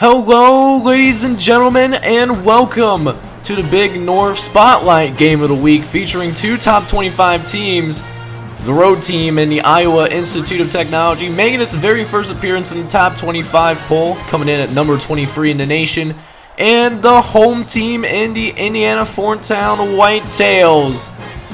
Hello, ladies and gentlemen, and welcome to the Big North Spotlight Game of the Week, featuring two top 25 teams. The road team in the Iowa Institute of Technology making its very first appearance in the top 25 poll, coming in at number 23 in the nation, and the home team in the Indiana-Thorntown Whitetails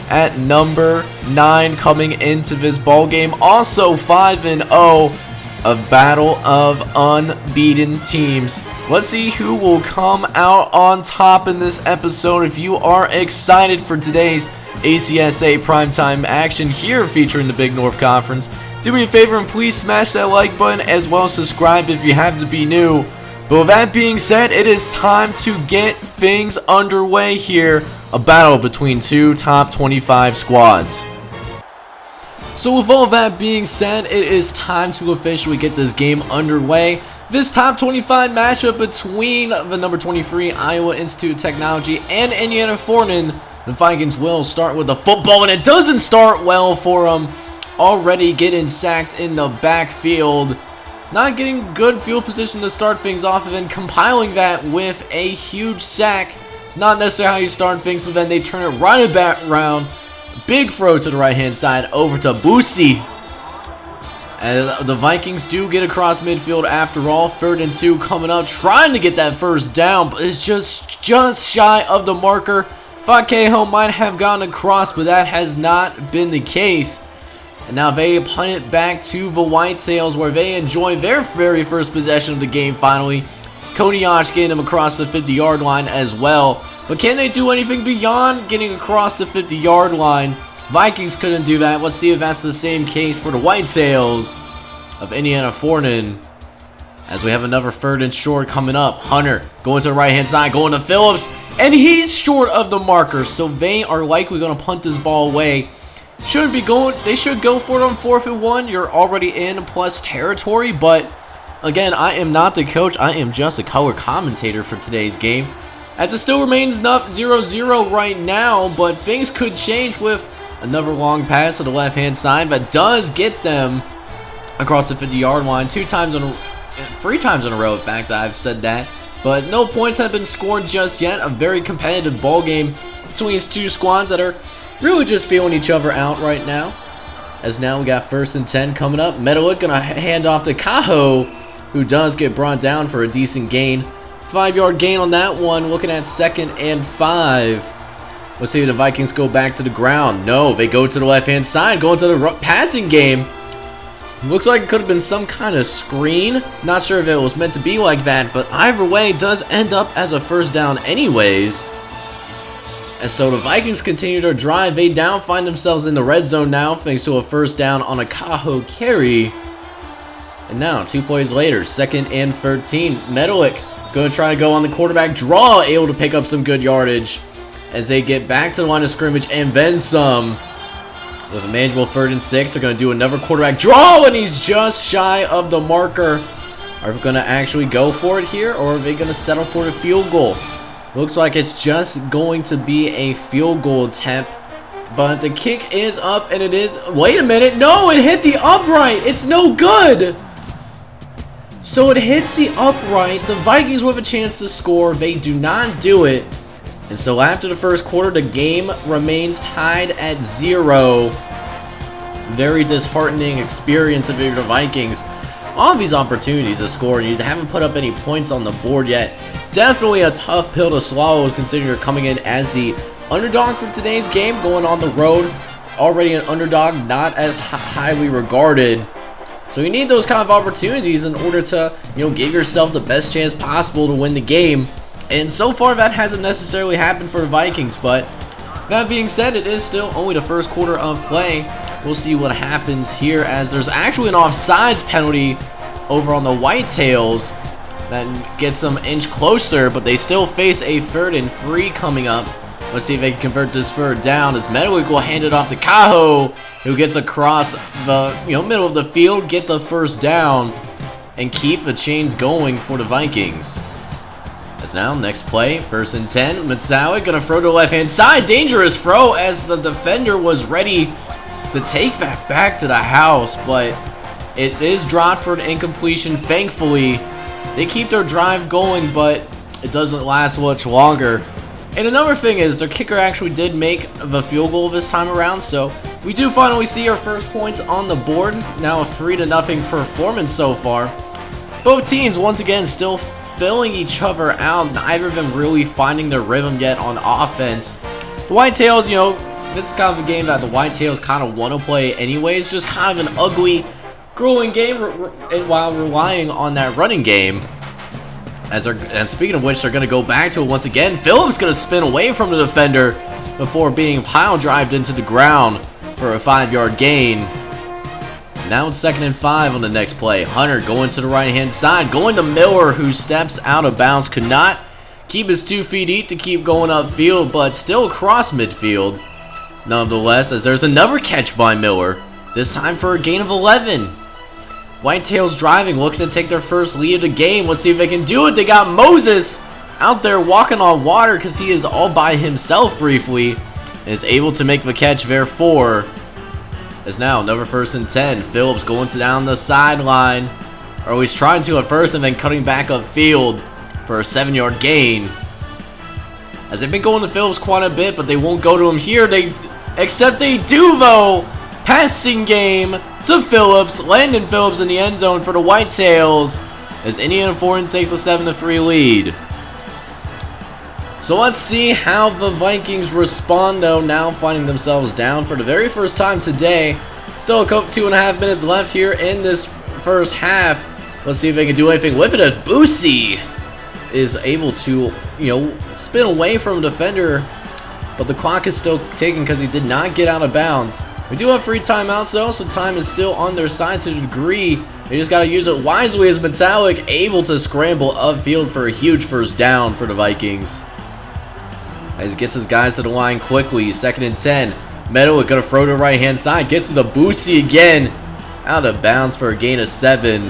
at number 9, coming into this ball game, also 5-0. A battle of unbeaten teams. Let's see who will come out on top in this episode. If you are excited for today's ACSA primetime action here featuring the Big North Conference, do me a favor and please smash that like button as well as subscribe if you happen to be new. But with that being said, it is time to get things underway here. A battle between two top 25 squads. So with all that being said, it is time to officially get this game underway. This top 25 matchup between the number 23 Iowa Institute of Technology and Indiana-Thorntown. The Vikings will start with the football, and it doesn't start well for them. Already getting sacked in the backfield. Not getting good field position to start things off, and then compiling that with a huge sack. It's not necessarily how you start things, but then they turn it right back around. Big throw to the right-hand side over to Boosie. And the Vikings do get across midfield after all. 3rd and 2 coming up, trying to get that first down, but it's just shy of the marker. Thought Cahill might have gone across, but that has not been the case. And now they punt it back to the Whitetails, where they enjoy their very first possession of the game finally. Koniach getting them across the 50-yard line as well. But can they do anything beyond getting across the 50-yard line? Vikings couldn't do that. Let's see if that's the same case for the Whitetails of Indiana-Thorntown. As we have another 3rd and short coming up. Hunter going to the right-hand side, going to Phillips. And he's short of the marker. So they are likely going to punt this ball away. They should go for it on 4th and 1. You're already in plus territory. But again, I am not the coach. I am just a color commentator for today's game. As it still remains 0-0 right now, but things could change with another long pass to the left-hand side that does get them across the 50-yard line 3 times in a row, in fact, I've said that. But no points have been scored just yet. A very competitive ball game between these two squads that are really just feeling each other out right now. As now we got 1st and 10 coming up. Meadowwood gonna hand off to Cahill, who does get brought down for a decent gain. 5-yard gain on that one, looking at 2nd and 5. Let's see if the Vikings go back to the ground. No, they go to the left-hand side, going to the passing game. Looks like it could have been some kind of screen. Not sure if it was meant to be like that, but either way, it does end up as a first down anyways. And so the Vikings continue their drive. They now find themselves in the red zone now, thanks to a first down on a Cahill carry. And now, 2 plays later, 2nd and 13. Meadowlick going to try to go on the quarterback draw, able to pick up some good yardage as they get back to the line of scrimmage and then some. With a manageable 3rd and 6, they're going to do another quarterback draw, and he's just shy of the marker. Are we going to actually go for it here, or are they going to settle for the field goal? Looks like it's just going to be a field goal attempt, but the kick is up, and it is... Wait a minute, no, it hit the upright. It's no good. So it hits the upright. The Vikings with a chance to score. They do not do it. And so after the first quarter, the game remains tied at 0. Very disheartening experience if you're the Vikings. All these opportunities to score, and you haven't put up any points on the board yet. Definitely a tough pill to swallow considering you're coming in as the underdog for today's game, going on the road. Already an underdog, not as highly regarded. So you need those kind of opportunities in order to, give yourself the best chance possible to win the game. And so far that hasn't necessarily happened for the Vikings, but that being said, it is still only the first quarter of play. We'll see what happens here, as there's actually an offsides penalty over on the Whitetails that gets them an inch closer, but they still face a 3rd and 3 coming up. Let's see if they can convert this 3rd down, as Meadowwood will hand it off to Cahill, who gets across the middle of the field, get the first down, and keep the chains going for the Vikings. As now, next play, 1st and 10. Matzawa gonna throw to the left-hand side. Dangerous throw, as the defender was ready to take that back to the house, but it is dropped for an incompletion, thankfully. They keep their drive going, but it doesn't last much longer. And another thing is, their kicker actually did make the field goal this time around, so we do finally see our first points on the board. Now a 3-0 performance so far. Both teams, once again, still filling each other out. Neither of them really finding their rhythm yet on offense. The Whitetails, you know, this is kind of a game that the Whitetails kind of want to play anyways. Just kind of an ugly, grueling game while relying on that running game. And speaking of which, they're going to go back to it once again. Phillips going to spin away from the defender before being pile drived into the ground for a 5-yard gain. Now it's 2nd and 5 on the next play. Hunter going to the right-hand side, going to Miller, who steps out of bounds. Could not keep his 2 feet deep to keep going upfield, but still across midfield. Nonetheless, as there's another catch by Miller, this time for a gain of 11. Whitetails driving, looking to take their first lead of the game. Let's see if they can do it. They got Moses out there walking on water because he is all by himself briefly. And is able to make the catch, therefore. As now, another 1st and 10. Phillips going to down the sideline. Or he's trying to at first and then cutting back upfield for a 7-yard gain. As they've been going to Phillips quite a bit, but they won't go to him here. Except they do, though. Passing game to Phillips. Landon Phillips in the end zone for the Whitetails as Indiana-Thorntown takes a 7-3 lead. So let's see how the Vikings respond, though, now finding themselves down for the very first time today. Still a couple 2.5 minutes left here in this first half. Let's see if they can do anything with it as Boosie is able to, spin away from a defender, but the clock is still ticking because he did not get out of bounds. We do have 3 timeouts though, so time is still on their side to a degree. They just got to use it wisely as Metallic able to scramble upfield for a huge first down for the Vikings. As he gets his guys to the line quickly, 2nd and 10. Metallic going to throw to the right hand side, gets to the Boosie again. Out of bounds for a gain of 7.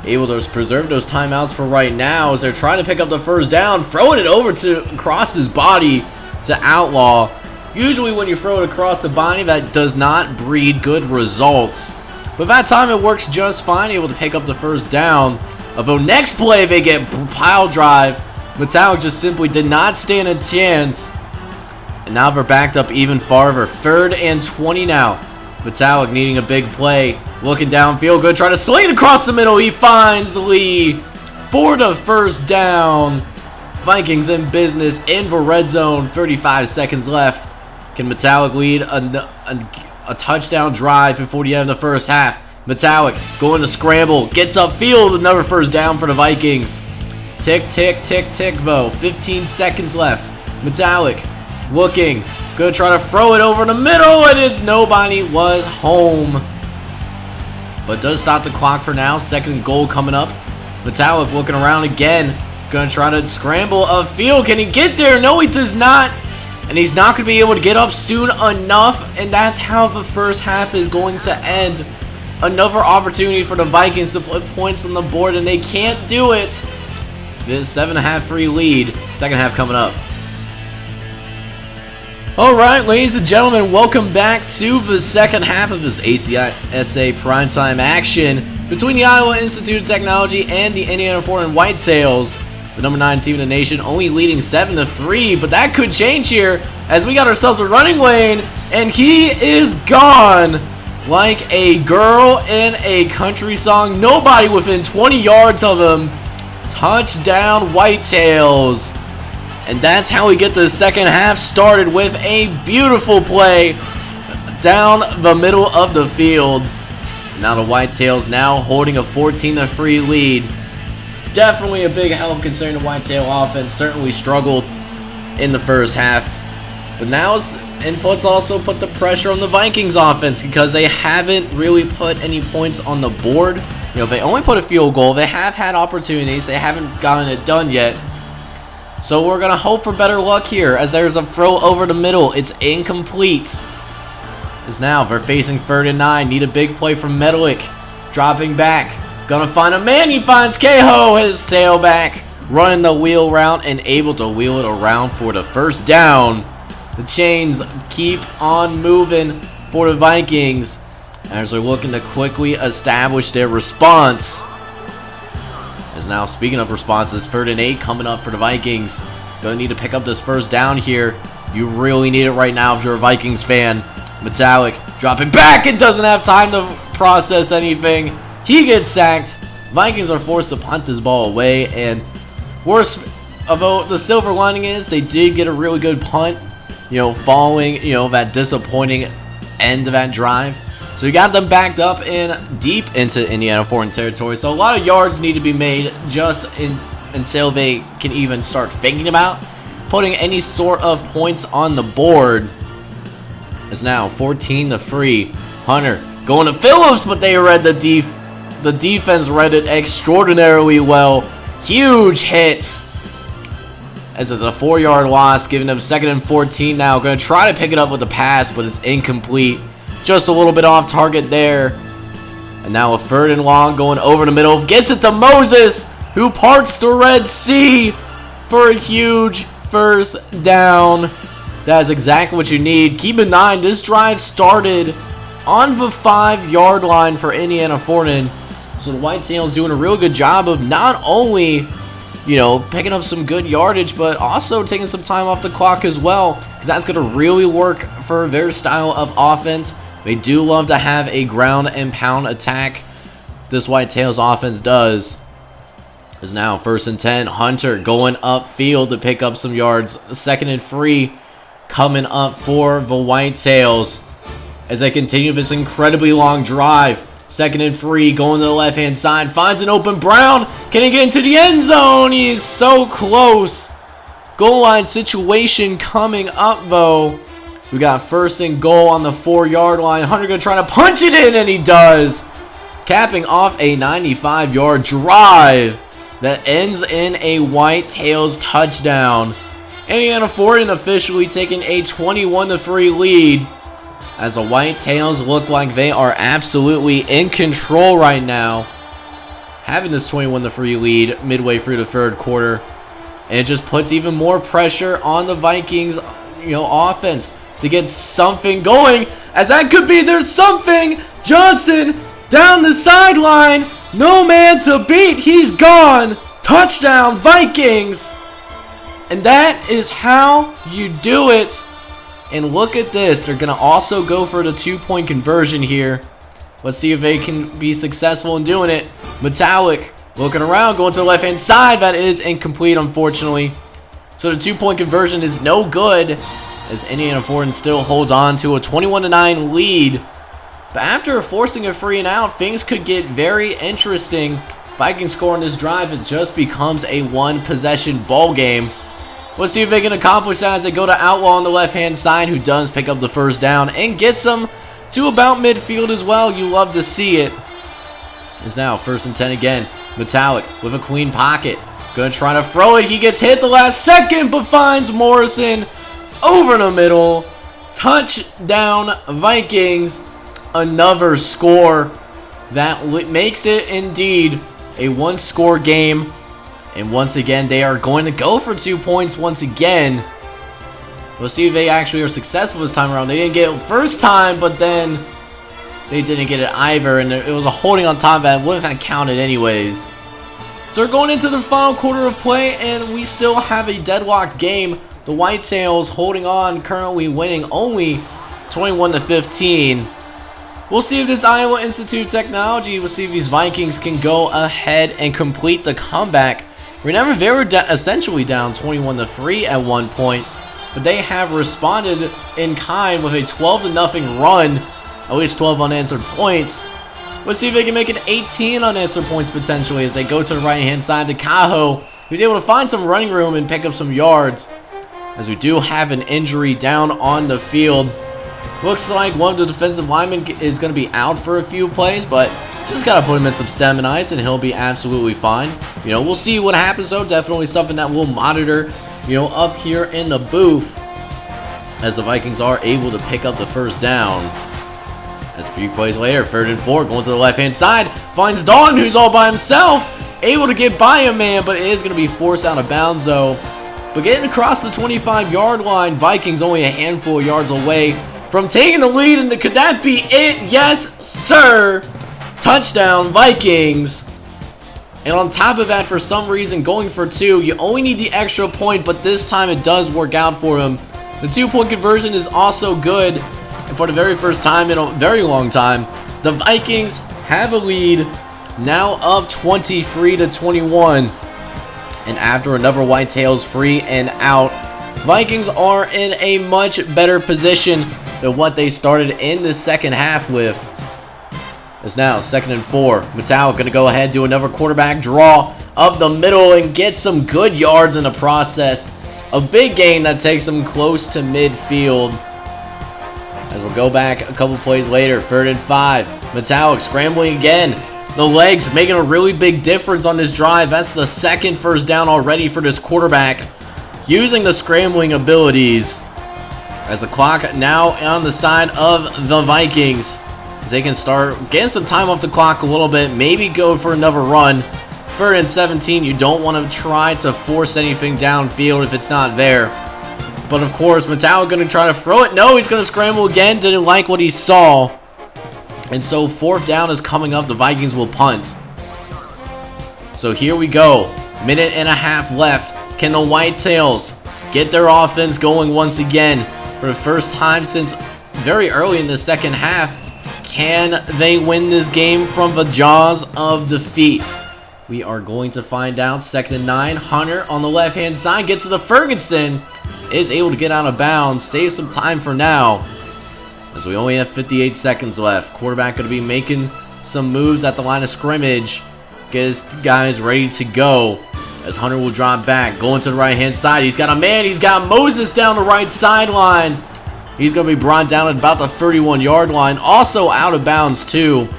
Able to preserve those timeouts for right now as they're trying to pick up the first down, throwing it over to across his body to Outlaw. Usually when you throw it across the body, that does not breed good results. But that time it works just fine, able to pick up the first down. Although next play they get pile drive. Metallic just simply did not stand a chance. And now they're backed up even farther. 3rd and 20 now. Metallic needing a big play. Looking downfield, good. Trying to sling it across the middle. He finds Lee for the first down. Vikings in business in the red zone. 35 seconds left. Can Metallic lead a touchdown drive before the end of the first half? Metallic going to scramble. Gets upfield. Another first down for the Vikings. Tick, tick, tick, tick, though. 15 seconds left. Metallic looking. Going to try to throw it over the middle, and it's nobody was home. But does stop the clock for now. 2nd goal coming up. Metallic looking around again. Going to try to scramble upfield. Can he get there? No, he does not. And he's not going to be able to get up soon enough. And that's how the first half is going to end. Another opportunity for the Vikings to put points on the board, and they can't do it. This 7.5 free lead. 2nd half coming up. Alright, ladies and gentlemen, welcome back to the 2nd half of this ACSA primetime action between the Iowa Institute of Technology and the Indiana-Thorntown Whitetails. The number 9 team in the nation only leading 7-3, but that could change here as we got ourselves a running lane, and he is gone like a girl in a country song. Nobody within 20 yards of him. Touchdown Whitetails. And that's how we get the 2nd half started, with a beautiful play down the middle of the field. Now the Whitetails now holding a 14-3 lead. Definitely a big help considering the Whitetail offense certainly struggled in the first half. But now inputs also put the pressure on the Vikings offense because they haven't really put any points on the board. They only put a field goal. They have had opportunities. They haven't gotten it done yet. So we're going to hope for better luck here as there's a throw over the middle. It's incomplete. As now they're facing 3rd and 9. Need a big play from Metallic. Dropping back. Gonna find a man. He finds Kehoe, his tailback. Running the wheel route and able to wheel it around for the first down. The chains keep on moving for the Vikings as they're looking to quickly establish their response. As As now, speaking of responses, 3rd and 8 coming up for the Vikings. Gonna need to pick up this first down here. You really need it right now if you're a Vikings fan. Metallic dropping back and doesn't have time to process anything. He gets sacked. Vikings are forced to punt this ball away, and worst of all, the silver lining is they did get a really good punt, following, that disappointing end of that drive. So you got them backed up and deep into Indiana-Thorntown territory. So a lot of yards need to be made until they can even start thinking about putting any sort of points on the board. It's now 14-3. Hunter going to Phillips, but they read the defense read it extraordinarily well. Huge hits. As it's a 4-yard loss, giving them 2nd and 14 now. Going to try to pick it up with the pass, but it's incomplete. Just a little bit off target there. And now a 3rd and long going over the middle. Gets it to Moses, who parts the Red Sea for a huge first down. That is exactly what you need. Keep in mind, this drive started on the 5-yard line for Indiana-Thorntown. So the Whitetails doing a real good job of not only, picking up some good yardage, but also taking some time off the clock as well, because that's going to really work for their style of offense. They do love to have a ground and pound attack. This Whitetails offense does. Is now 1st and 10. Hunter going upfield to pick up some yards. 2nd and 3 coming up for the Whitetails as they continue this incredibly long drive. 2nd and 3 going to the left-hand side. Finds an open Brown. Can he get into the end zone? He is so close. Goal line situation coming up, though. We got 1st and goal on the 4-yard line. Hunter going to try to punch it in, and he does. Capping off a 95-yard drive that ends in a Whitetails touchdown. Indiana-Thorntown officially taking a 21-3 lead, as the Whitetails look like they are absolutely in control right now, having this 21-3 lead midway through the 3rd quarter. And it just puts even more pressure on the Vikings, offense to get something going, as that could be there's something. Johnson down the sideline, no man to beat, he's gone. Touchdown Vikings. And that is how you do it. And look at this, they're gonna also go for the 2-point conversion here. Let's see if they can be successful in doing it. Metallic looking around, going to the left hand side. That is incomplete, unfortunately. So the 2-point conversion is no good, as Indiana-Thorntown still holds on to a 21-9 lead. But after forcing a 3 and out, things could get very interesting. Vikings score on this drive, it just becomes a 1-possession ball game. Let's see if they can accomplish that as they go to Outlaw on the left-hand side, who does pick up the first down and gets them to about midfield as well. You love to see it. It's now 1st and 10 again. Metallic with a clean pocket. Gonna try to throw it. He gets hit the last second, but finds Morrison over the middle. Touchdown Vikings. Another score that makes it indeed a 1-score game. And once again, they are going to go for 2 points once again. We'll see if they actually are successful this time around. They didn't get it first time, but then they didn't get it either. And it was a holding on top that would have counted anyways. So we're going into the final quarter of play, and we still have a deadlocked game. The Whitetails holding on, currently winning only 21-15. We'll see if this Iowa Institute of Technology, we'll see if these Vikings can go ahead and complete the comeback. Remember, they were essentially down 21-3 at one point, but they have responded in kind with a 12-0 run, at least 12 unanswered points. Let's see if they can make it 18 unanswered points potentially as they go to the right-hand side to Cajo, who's able to find some running room and pick up some yards, as we do have an injury down on the field. Looks like one of the defensive linemen is going to be out for a few plays, but just got to put him in some stem and ice and he'll be absolutely fine. We'll see what happens though. Definitely something that we'll monitor, up here in the booth, as the Vikings are able to pick up the first down. As a few plays later, 3rd and 4, going to the left-hand side, finds Dalton, who's all by himself, able to get by a man, but it is going to be forced out of bounds though. But getting across the 25-yard line, Vikings only a handful of yards away from taking the lead, and could that be it? Yes, sir! Touchdown, Vikings! And on top of that, for some reason, going for 2, you only need the extra point, but this time it does work out for him. The 2-point conversion is also good, and for the very first time in a very long time, the Vikings have a lead, now up 23-21. And after another Whitetails free and out, Vikings are in a much better position than what they started in the second half with. It's now 2nd and 4. Metallic going to go ahead, do another quarterback draw up the middle and get some good yards in the process. A big gain that takes him close to midfield. As we'll go back a couple plays later, 3rd and 5. Metallic scrambling again. The legs making a really big difference on this drive. That's the 2nd first down already for this quarterback. Using the scrambling abilities. As the clock now on the side of the Vikings. They can start getting some time off the clock a little bit. Maybe go for another run. 3rd and 17. You don't want to try to force anything downfield if it's not there. But of course, Metallic going to try to throw it. No, he's going to scramble again. Didn't like what he saw. And so 4th down is coming up. The Vikings will punt. So here we go. 1.5 left. Can the Whitetails get their offense going once again? For the first time since very early in the second half. Can they win this game from the jaws of defeat? We are going to find out. 2nd and 9. Hunter on the left-hand side gets to the Ferguson. Is able to get out of bounds. Save some time for now. As we only have 58 seconds left. Quarterback going to be making some moves at the line of scrimmage. Get his guys ready to go. As Hunter will drop back. Going to the right-hand side. He's got a man. He's got Moses down the right sideline. He's going to be brought down at about the 31-yard line. Also out of bounds, too.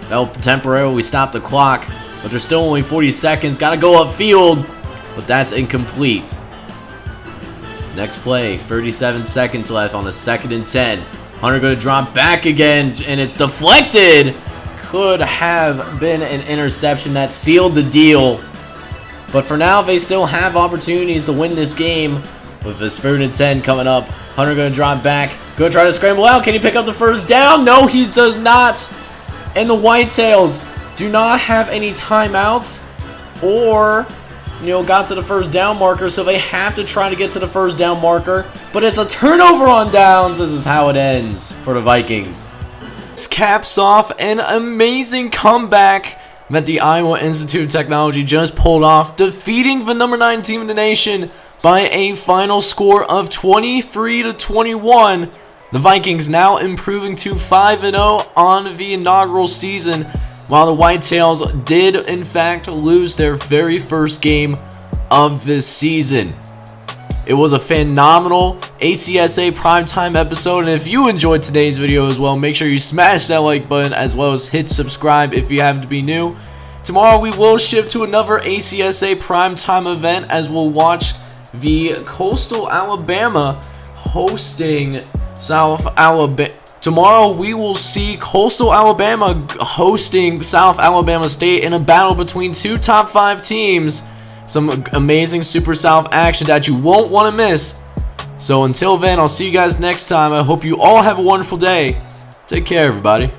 That'll temporarily stop the clock. But there's still only 40 seconds. Got to go upfield. But that's incomplete. Next play. 37 seconds left on the 2nd and 10. Hunter going to drop back again. And it's deflected. Could have been an interception that sealed the deal. But for now, they still have opportunities to win this game. With this 3rd and 10 coming up. Hunter going to drop back. Going to try to scramble out. Can he pick up the first down? No, he does not. And the Whitetails do not have any timeouts. Or, got to the first down marker. So they have to try to get to the first down marker. But it's a turnover on downs. This is how it ends for the Vikings. This caps off an amazing comeback that the Iowa Institute of Technology just pulled off. Defeating the number 9 team in the nation by a final score of 23-21. The Vikings now improving to 5-0 on the inaugural season, while the Whitetails did in fact lose their very first game of this season. It was a phenomenal ACSA primetime episode, and if you enjoyed today's video as well, make sure you smash that like button as well as hit subscribe if you happen to be new. Tomorrow we will shift to another ACSA primetime event as we'll watch the Coastal Alabama hosting South Alabama. Tomorrow we will see Coastal Alabama hosting South Alabama State in a battle between 2 top 5 teams. Some amazing Super South action that you won't want to miss. So until then, I'll see you guys next time. I hope you all have a wonderful day. Take care, everybody.